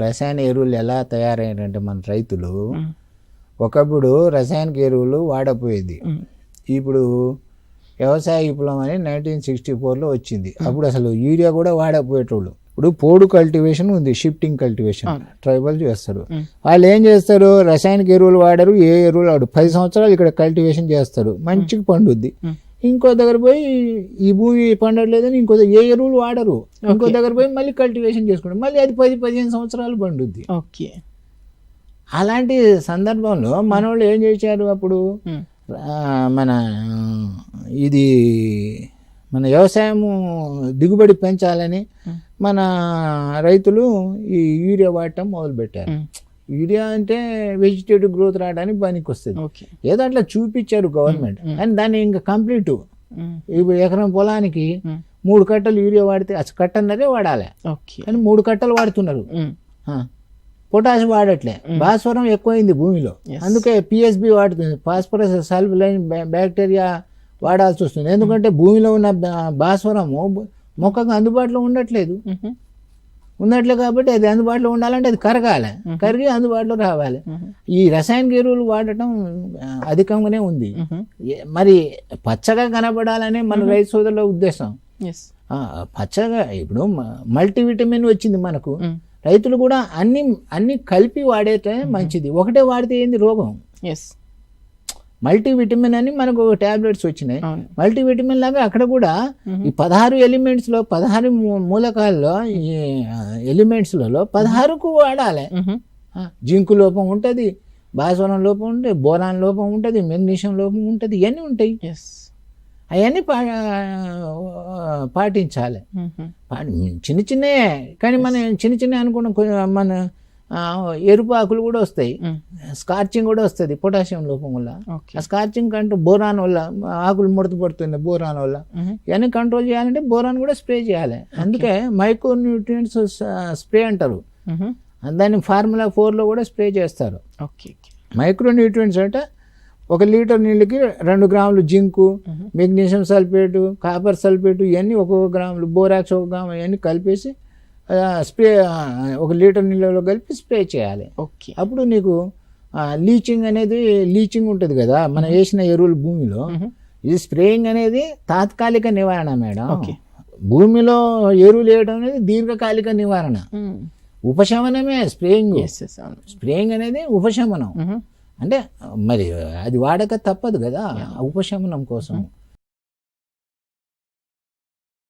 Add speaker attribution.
Speaker 1: రసాయన ఎరువులు ఎలా తయారయ్యారంటే మన రైతులు ఒకప్పుడు రసాయనిక ఎరువులు వాడపోయేది. ఇప్పుడు వ్యవసాయ విప్లవం అని 1964లో వచ్చింది. అప్పుడు అసలు యూరియా కూడా వాడకపోయేటోళ్ళు. ఇప్పుడు పోడు కల్టివేషన్ ఉంది, షిఫ్టింగ్ కల్టివేషన్ ట్రైబల్ చేస్తారు. వాళ్ళు ఏం చేస్తారు, రసాయనిక ఎరువులు వాడరు, ఏ ఎరువులు వాడు 10 సంవత్సరాలు ఇక్కడ కల్టివేషన్ చేస్తారు, మంచిగా పండుద్ది. ఇంకో దగ్గర పోయి ఈ భూమి పండట్లేదని ఇంకో ఏ ఎరువులు వాడరు, ఇంకో దగ్గర పోయి మళ్ళీ కల్టివేషన్ చేసుకుంటారు, మళ్ళీ అది 10-15 సంవత్సరాలు పండుద్ది.
Speaker 2: ఓకే.
Speaker 1: అలాంటి సందర్భంలో మనోళ్ళు ఏం చేశారు, అప్పుడు మన ఇది మన వ్యవసాయము దిగుబడి పెంచాలని మన రైతులు ఈ యూరియా వాడటం మొదలుపెట్టారు. యూరియా అంటే వెజిటేటివ్ గ్రోత్ రావడానికి పనికి వస్తుంది, ఏదో అట్లా చూపించారు గవర్నమెంట్. కానీ దాన్ని ఇంకా కంప్లీట్ ఇప్పుడు ఎకరం పొలానికి 3 కట్టలు యూరియా వాడితే అసలు కట్టన్నరే వాడాలి, కానీ 3 కట్టలు వాడుతున్నారు. పొటాష్ వాడట్లే, భాస్వరం ఎక్కువైంది భూమిలో, అందుకే పిఎస్బి వాడుతుంది, ఫాస్ఫరస్ సల్ఫ్లైన్ బ్యాక్టీరియా వాడాల్సి వస్తుంది. ఎందుకంటే భూమిలో ఉన్న భాస్వరము మొక్కకు అందుబాటులో ఉండట్లేదు కాబట్టి అది అందుబాటులో ఉండాలంటే అది కరగాలి, కరిగి అందుబాటులో రావాలి. ఈ రసాయనిక ఎరువులు వాడటం అధికంగానే ఉంది. మరి పచ్చగా కనబడాలనే మన రైతు సోదరుల ఉద్దేశం. పచ్చగా ఇప్పుడు మల్టీవిటమిన్ వచ్చింది మనకు, రైతులు కూడా అన్ని కలిపి వాడేటే మంచిది. ఒకటే వాడితే ఏంది రోగం. మల్టీవిటమిన్ అని మనకు టాబ్లెట్స్ వచ్చినాయి. మల్టీవిటమిన్ లాగా అక్కడ కూడా ఈ 16 ఎలిమెంట్స్లో 16 మూలకాల్లో ఈ ఎలిమెంట్స్లలో 16కు వాడాలి. జింకు లోపం ఉంటుంది, భాస్వరం లోపం ఉంటుంది, బోరాన్ లోపం ఉంటుంది, మెగ్నీషియం లోపం ఉంటుంది, ఇవన్నీ ఉంటాయి. అవన్నీ పాటించాలి. చిన్న చిన్నే, కానీ మనం చిన్న అనుకున్న మన ఎరుపు ఆకులు కూడా వస్తాయి, స్కార్చింగ్ కూడా వస్తుంది పొటాషియం లోపం వల్ల. ఆ స్కార్చింగ్ కంట్రోల్ బోరాన్ వల్ల, ఆకులు ముడత పడుతుంది బోరాన్ వల్ల, ఇవన్నీ కంట్రోల్ చేయాలంటే బోరాన్ కూడా స్ప్రే చేయాలి. అందుకే మైక్రో న్యూట్రియంట్స్ స్ప్రే అంటారు, దాన్ని ఫార్ములా 4లో కూడా స్ప్రే చేస్తారు. మైక్రో న్యూట్రియంట్స్ అంటే 1 లీటర్ నీళ్ళకి 2 గ్రాములు zinc, magnesium sulphate, copper sulphate, ఇవన్నీ 1 గ్రాములు, బోరాక్స్ 1 గ్రాము, ఇవన్నీ కలిపేసి స్ప్రే 1 లీటర్ నీళ్ళలో కలిపి స్ప్రే చేయాలి. అప్పుడు నీకు లీచింగ్ ఉంటుంది కదా మనం వేసిన ఎరువులు భూమిలో. ఇది స్ప్రేయింగ్ అనేది తాత్కాలిక నివారణ మేడం. భూమిలో ఎరువులు వేయడం అనేది దీర్ఘకాలిక నివారణ, ఉపశమనమే స్ప్రేయింగ్. స్ప్రేయింగ్ అనేది ఉపశమనం, అంటే మరి అది వాడక తప్పదు కదా ఉపశమనం కోసం.